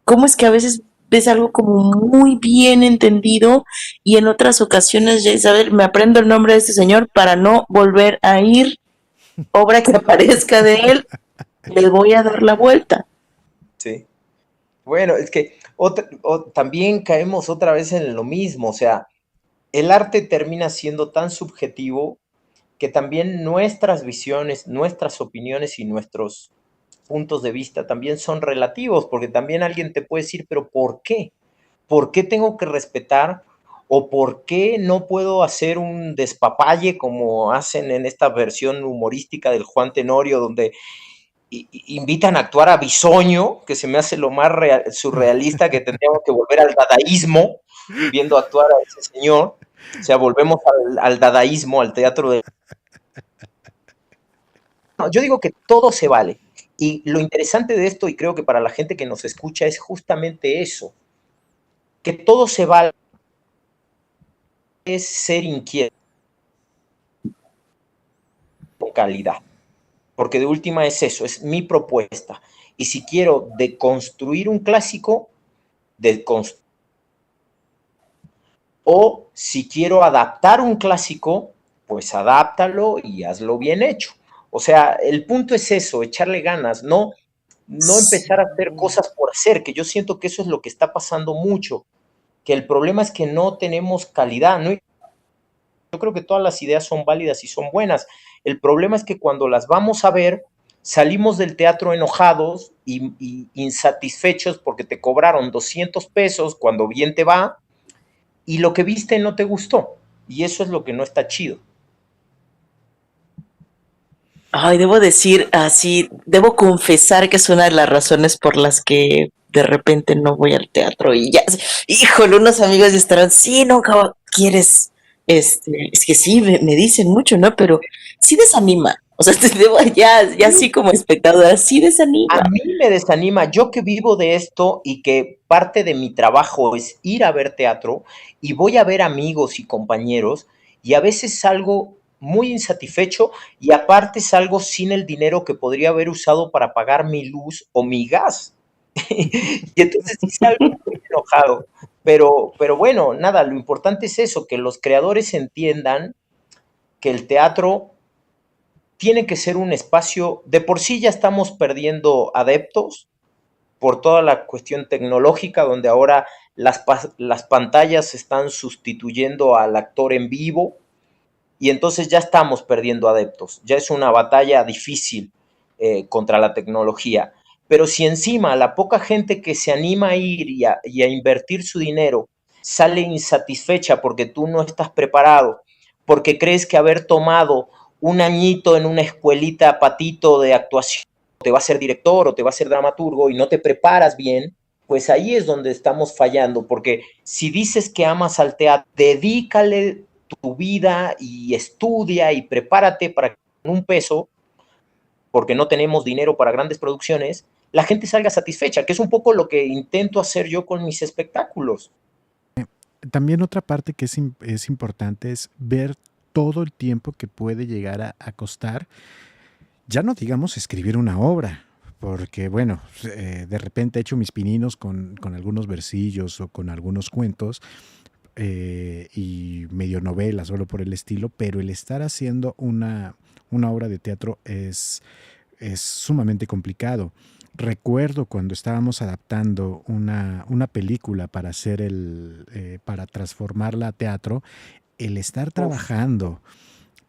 ¿Cómo es que a veces ves algo como muy bien entendido y en otras ocasiones ya Isabel, me aprendo el nombre de este señor para no volver a ir, obra que aparezca de él, le voy a dar la vuelta? Sí. Bueno, es que también caemos otra vez en lo mismo, o sea, el arte termina siendo tan subjetivo que también nuestras visiones, nuestras opiniones y nuestros puntos de vista también son relativos, porque también alguien te puede decir, pero ¿por qué? ¿Por qué tengo que respetar o por qué no puedo hacer un despapalle como hacen en esta versión humorística del Juan Tenorio, donde invitan a actuar a Bisoño, que se me hace lo más surrealista, que tendríamos que volver al dadaísmo, viendo actuar a ese señor? O sea, volvemos al dadaísmo, al teatro de... No, yo digo que todo se vale. Y lo interesante de esto, y creo que para la gente que nos escucha, es justamente eso, que todo se vale, es ser inquieto con calidad. porque de última es eso, es mi propuesta. Y si quiero deconstruir un clásico, deconstruir. O si quiero adaptar un clásico, pues adáptalo y hazlo bien hecho. O sea, el punto es eso, echarle ganas, no empezar a hacer cosas por hacer, que yo siento que eso es lo que está pasando mucho, que el problema es que no tenemos calidad, ¿no? Yo creo que todas las ideas son válidas y son buenas. El problema es que cuando las vamos a ver, salimos del teatro enojados y insatisfechos porque te cobraron 200 pesos cuando bien te va y lo que viste no te gustó. Y eso es lo que no está chido. Ay, debo decir así, debo confesar que es una de las razones por las que de repente no voy al teatro y ya, híjole, unos amigos estarán, sí, no, quieres, es que sí, me dicen mucho, ¿no? Pero sí desanima, o sea, te debo ya así como espectadora, sí A desanima. mí me desanima, yo que vivo de esto y que parte de mi trabajo es ir a ver teatro y voy a ver amigos y compañeros y a veces salgo muy insatisfecho y aparte salgo sin el dinero que podría haber usado para pagar mi luz o mi gas. Y entonces sí salgo muy enojado. Pero bueno, nada, lo importante es eso, que los creadores entiendan que el teatro tiene que ser un espacio, de por sí ya estamos perdiendo adeptos por toda la cuestión tecnológica, donde ahora las pantallas están sustituyendo al actor en vivo y entonces ya estamos perdiendo adeptos, ya es una batalla difícil contra la tecnología. Pero si encima la poca gente que se anima a ir y a invertir su dinero sale insatisfecha porque tú no estás preparado, porque crees que haber tomado un añito en una escuelita patito de actuación te va a ser director o te va a ser dramaturgo y no te preparas bien, pues ahí es donde estamos fallando, porque si dices que amas al teatro, dedícale tu vida y estudia y prepárate para que con un peso, porque no tenemos dinero para grandes producciones, la gente salga satisfecha, que es un poco lo que intento hacer yo con mis espectáculos. También otra parte que es importante es ver todo el tiempo que puede llegar a costar, ya no digamos escribir una obra, porque bueno, de repente he hecho mis pininos con algunos versillos o con algunos cuentos y medio novelas, solo por el estilo, pero el estar haciendo una obra de teatro es sumamente complicado. Recuerdo cuando estábamos adaptando una película para hacer para transformarla a teatro, el estar Uf, trabajando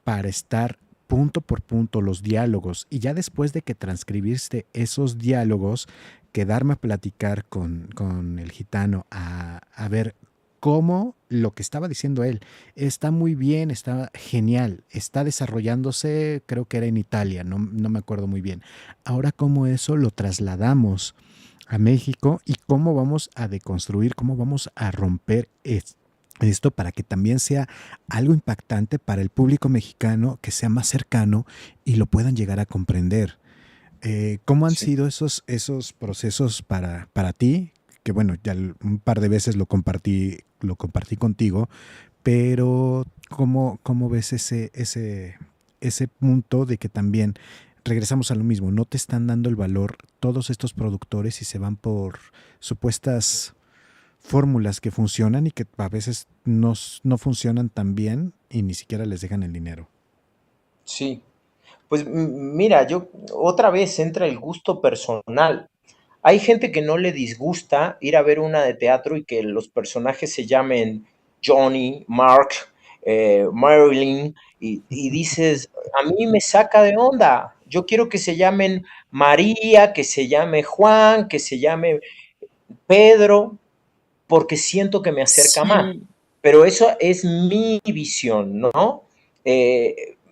para estar punto por punto los diálogos y ya después de que transcribiste esos diálogos, quedarme a platicar con el gitano a ver cómo lo que estaba diciendo él está muy bien, está genial, está desarrollándose, creo que era en Italia, no me acuerdo muy bien. Ahora cómo eso lo trasladamos a México y cómo vamos a deconstruir, cómo vamos a romper esto para que también sea algo impactante para el público mexicano, que sea más cercano y lo puedan llegar a comprender. ¿Cómo han sí. sido esos procesos para ti? Que bueno, ya un par de veces lo compartí contigo, pero ¿cómo ves ese punto de que también regresamos a lo mismo? No te están dando el valor todos estos productores y se van por supuestas fórmulas que funcionan y que a veces no funcionan tan bien y ni siquiera les dejan el dinero. Sí, pues mira, yo otra vez entra el gusto personal. Hay gente que no le disgusta ir a ver una de teatro y que los personajes se llamen Johnny, Mark, Marilyn, y dices, a mí me saca de onda. Yo quiero que se llamen María, que se llame Juan, que se llame Pedro, porque siento que me acerca más. Sí. Pero eso es mi visión, ¿no?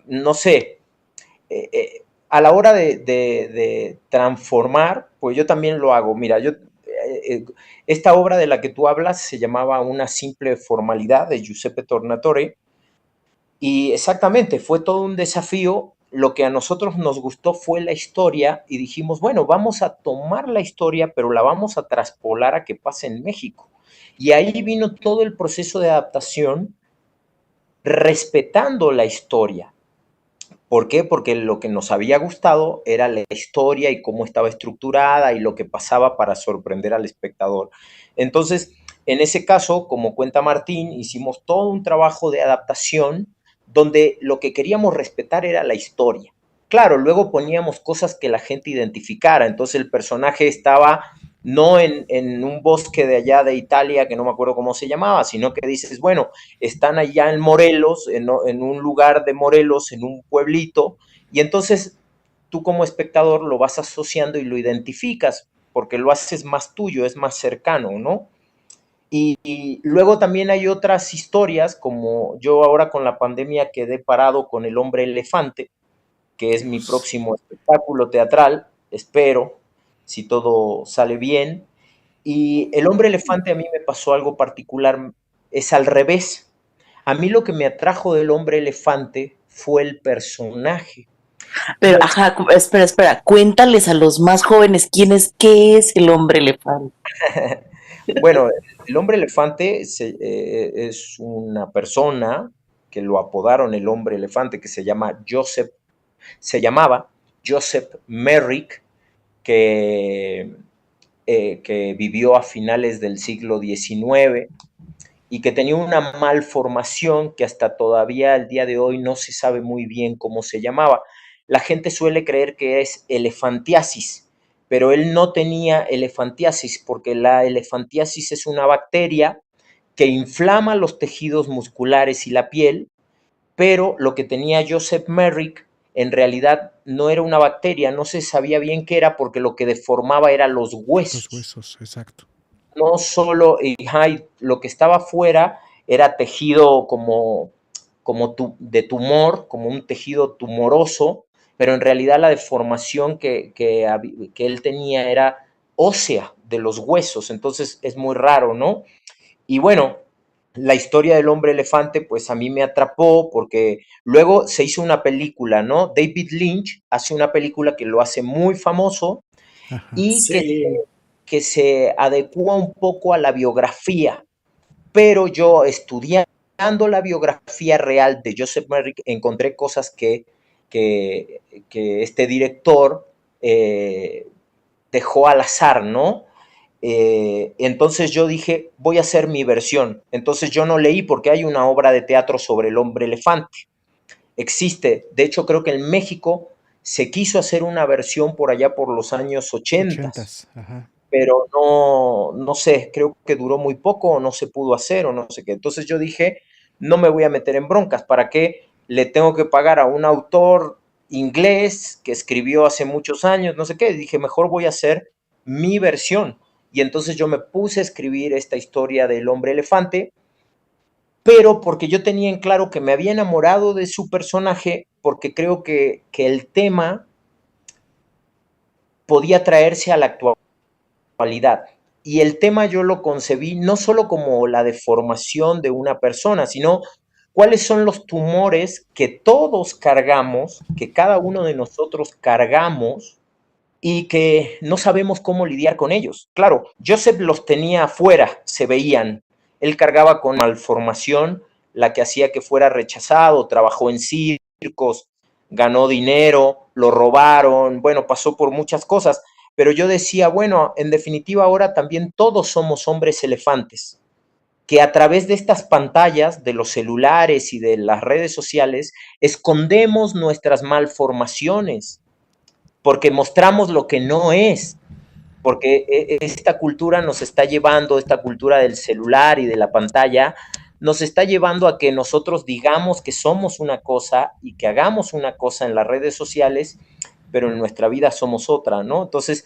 No sé, a la hora de transformar, pues yo también lo hago. Mira, esta obra de la que tú hablas se llamaba Una simple formalidad de Giuseppe Tornatore y exactamente, fue todo un desafío. Lo que a nosotros nos gustó fue la historia y dijimos, bueno, vamos a tomar la historia, pero la vamos a traspolar a que pase en México. Y ahí vino todo el proceso de adaptación respetando la historia, ¿Por qué? Porque lo que nos había gustado era la historia y cómo estaba estructurada y lo que pasaba para sorprender al espectador. Entonces, en ese caso, como cuenta Martín, hicimos todo un trabajo de adaptación donde lo que queríamos respetar era la historia. Claro, luego poníamos cosas que la gente identificara, entonces el personaje estaba no en un bosque de allá de Italia, que no me acuerdo cómo se llamaba, sino que dices, bueno, están allá en Morelos, en un lugar de Morelos, en un pueblito, y entonces tú como espectador lo vas asociando y lo identificas, porque lo haces más tuyo, es más cercano, ¿no? Y luego también hay otras historias, como yo ahora con la pandemia quedé parado con El Hombre Elefante, que es mi Dios. próximo espectáculo teatral, espero, si todo sale bien. Y El Hombre Elefante a mí me pasó algo particular, es al revés. A mí lo que me atrajo del Hombre Elefante fue el personaje. Pero, ajá, espera, cuéntales a los más jóvenes qué es el hombre elefante. Bueno, el Hombre Elefante es una persona que lo apodaron el Hombre Elefante, que se llamaba Joseph Merrick, que vivió a finales del siglo XIX y que tenía una malformación que hasta todavía al día de hoy no se sabe muy bien cómo se llamaba. La gente suele creer que es elefantiasis, pero él no tenía elefantiasis porque la elefantiasis es una bacteria que inflama los tejidos musculares y la piel, pero lo que tenía Joseph Merrick en realidad no era una bacteria, no se sabía bien qué era porque lo que deformaba eran los Los huesos. huesos, exacto. No solo, lo que estaba afuera era tejido de tumor, como un tejido tumoroso, pero en realidad la deformación que él tenía era ósea de los huesos, entonces es muy raro, ¿no? Y bueno, la historia del hombre elefante, pues a mí me atrapó porque luego se hizo una película, ¿no? David Lynch hace una película que lo hace muy famoso Ajá. y Sí. que se adecua un poco a la biografía, pero yo estudiando la biografía real de Joseph Merrick encontré cosas que este director dejó al azar, ¿no? Entonces yo dije, voy a hacer mi versión. Entonces yo no leí porque hay una obra de teatro sobre el hombre elefante. Existe, de hecho creo que en México se quiso hacer una versión por allá por los años 80, Ochentas, ajá. pero no sé, creo que duró muy poco o no se pudo hacer o no sé qué. Entonces yo dije, no me voy a meter en broncas, ¿para qué le tengo que pagar a un autor inglés que escribió hace muchos años, no sé qué? Dije, mejor voy a hacer mi versión. Y entonces yo me puse a escribir esta historia del hombre elefante, pero porque yo tenía en claro que me había enamorado de su personaje, porque creo que el tema podía traerse a la actualidad. Y el tema yo lo concebí no solo como la deformación de una persona, sino cuáles son los tumores que todos cargamos, que cada uno de nosotros cargamos y que no sabemos cómo lidiar con ellos. Claro, Joseph los tenía afuera, se veían. Él cargaba con malformación, la que hacía que fuera rechazado, trabajó en circos, ganó dinero, lo robaron, bueno, pasó por muchas cosas. Pero yo decía, bueno, en definitiva ahora también todos somos hombres elefantes, que a través de estas pantallas, de los celulares y de las redes sociales, escondemos nuestras malformaciones, porque mostramos lo que no es, porque esta cultura nos está llevando, esta cultura del celular y de la pantalla, nos está llevando a que nosotros digamos que somos una cosa y que hagamos una cosa en las redes sociales, pero en nuestra vida somos otra, ¿no? Entonces,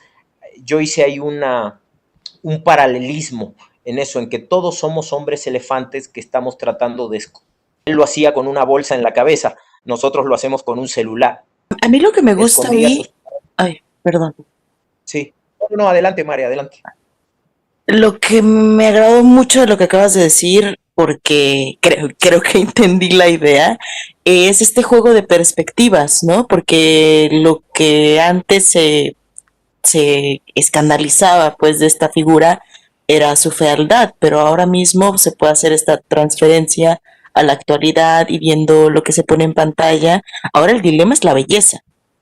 yo hice ahí un paralelismo en eso, en que todos somos hombres elefantes que estamos tratando de esconder. Él lo hacía con una bolsa en la cabeza, nosotros lo hacemos con un celular. A mí lo que me gusta Escondía sus... ahí, ay, perdón. Sí. No, adelante, María, adelante. Lo que me agradó mucho de lo que acabas de decir, porque creo que entendí la idea, es este juego de perspectivas, ¿no? Porque lo que antes se escandalizaba pues de esta figura era su fealdad, pero ahora mismo se puede hacer esta transferencia a la actualidad y viendo lo que se pone en pantalla, ahora el dilema es la belleza,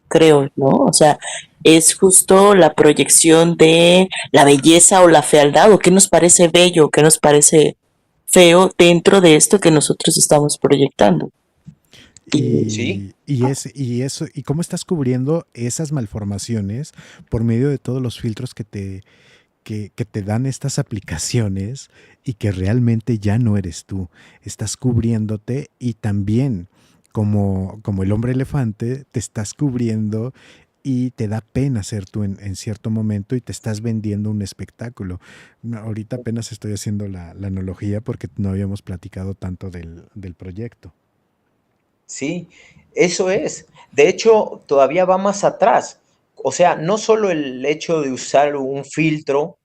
creo, ¿no? O sea, es justo la proyección de la belleza o la fealdad, o qué nos parece bello, o qué nos parece feo dentro de esto que nosotros estamos proyectando. Sí, Y eso, y cómo estás cubriendo esas malformaciones por medio de todos los filtros que te dan estas aplicaciones y que realmente ya no eres tú. Estás cubriéndote y también como el hombre elefante te estás cubriendo y te da pena ser tú en cierto momento y te estás vendiendo un espectáculo. No, ahorita apenas estoy haciendo la analogía porque no habíamos platicado tanto del proyecto. sí, eso es. De hecho, todavía va más atrás. O sea, no solo el hecho de usar un filtro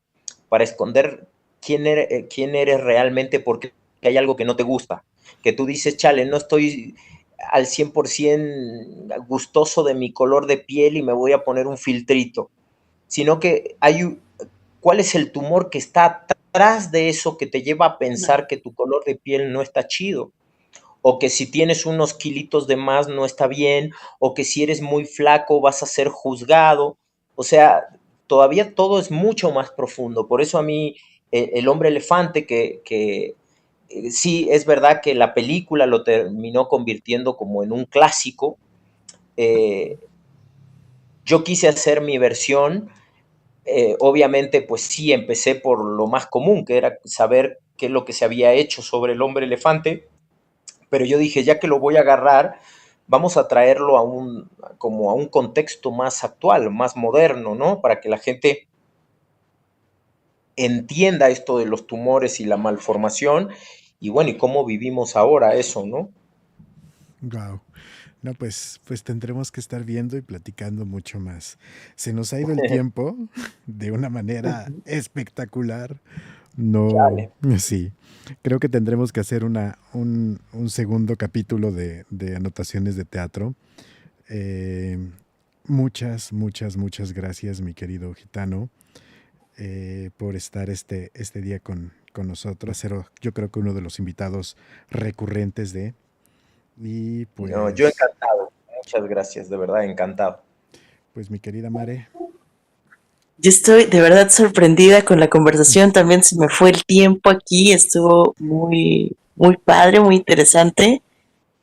para esconder quién eres realmente porque hay algo que no te gusta, que tú dices, chale, no estoy al 100% gustoso de mi color de piel y me voy a poner un filtrito, sino que ¿cuál es el tumor que está atrás de eso que te lleva a pensar que tu color de piel no está chido? O que si tienes unos kilitos de más no está bien, o que si eres muy flaco vas a ser juzgado. O sea, todavía todo es mucho más profundo. Por eso a mí, el hombre elefante, sí es verdad que la película lo terminó convirtiendo como en un clásico, eh, yo quise hacer mi versión. Obviamente, pues sí, empecé por lo más común, que era saber qué es lo que se había hecho sobre el hombre elefante, pero yo dije, ya que lo voy a agarrar, vamos a traerlo como a un contexto más actual, más moderno, ¿no? Para que la gente entienda esto de los tumores y la malformación, y bueno, y cómo vivimos ahora eso, ¿no? Wow. No, pues tendremos que estar viendo y platicando mucho más. Se nos ha ido el tiempo de una manera espectacular. No, Chale. sí. Creo que tendremos que hacer un segundo capítulo de anotaciones de teatro. Eh, muchas gracias, mi querido gitano, por estar este día con nosotros. Ser, yo creo que uno de los invitados recurrentes de... Y No, yo pues, encantado. Muchas gracias, de verdad, encantado. pues mi querida Mare, Yo estoy de verdad sorprendida con la conversación, también se me fue el tiempo aquí, estuvo muy, muy padre, muy interesante.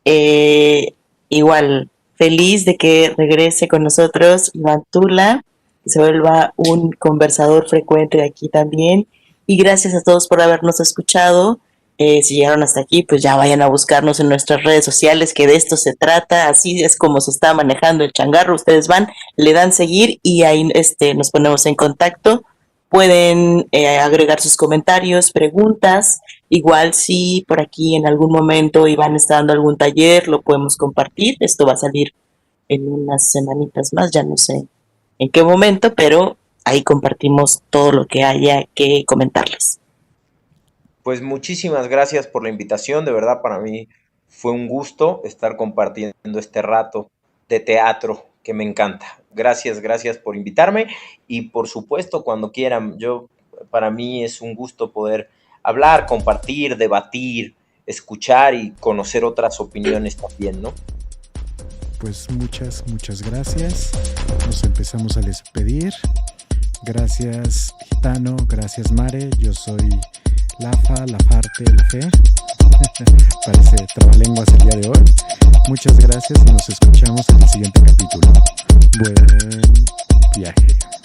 Eh, Igual, feliz de que regrese con nosotros Iván Tula, que se vuelva un conversador frecuente de aquí también. Y gracias a todos por habernos escuchado. Si llegaron hasta aquí, pues ya vayan a buscarnos en nuestras redes sociales, que de esto se trata. Así es como se está manejando el changarro. Ustedes van, le dan seguir y ahí nos ponemos en contacto. Pueden agregar sus comentarios, preguntas. Igual si por aquí en algún momento Iván está dando algún taller, lo podemos compartir. Esto va a salir en unas semanitas más, ya no sé en qué momento, pero ahí compartimos todo lo que haya que comentarles. Pues muchísimas gracias por la invitación, de verdad para mí fue un gusto estar compartiendo este rato de teatro que me encanta. Gracias, gracias por invitarme y por supuesto cuando quieran, para mí es un gusto poder hablar, compartir, debatir, escuchar y conocer otras opiniones también, ¿no? pues muchas gracias. Nos empezamos a despedir. Gracias, gitano. Gracias, Mare. Yo soy Lafa, Lafarte, la fe. Parece trabalenguas el día de hoy. Muchas gracias y nos escuchamos en el siguiente capítulo. Buen viaje.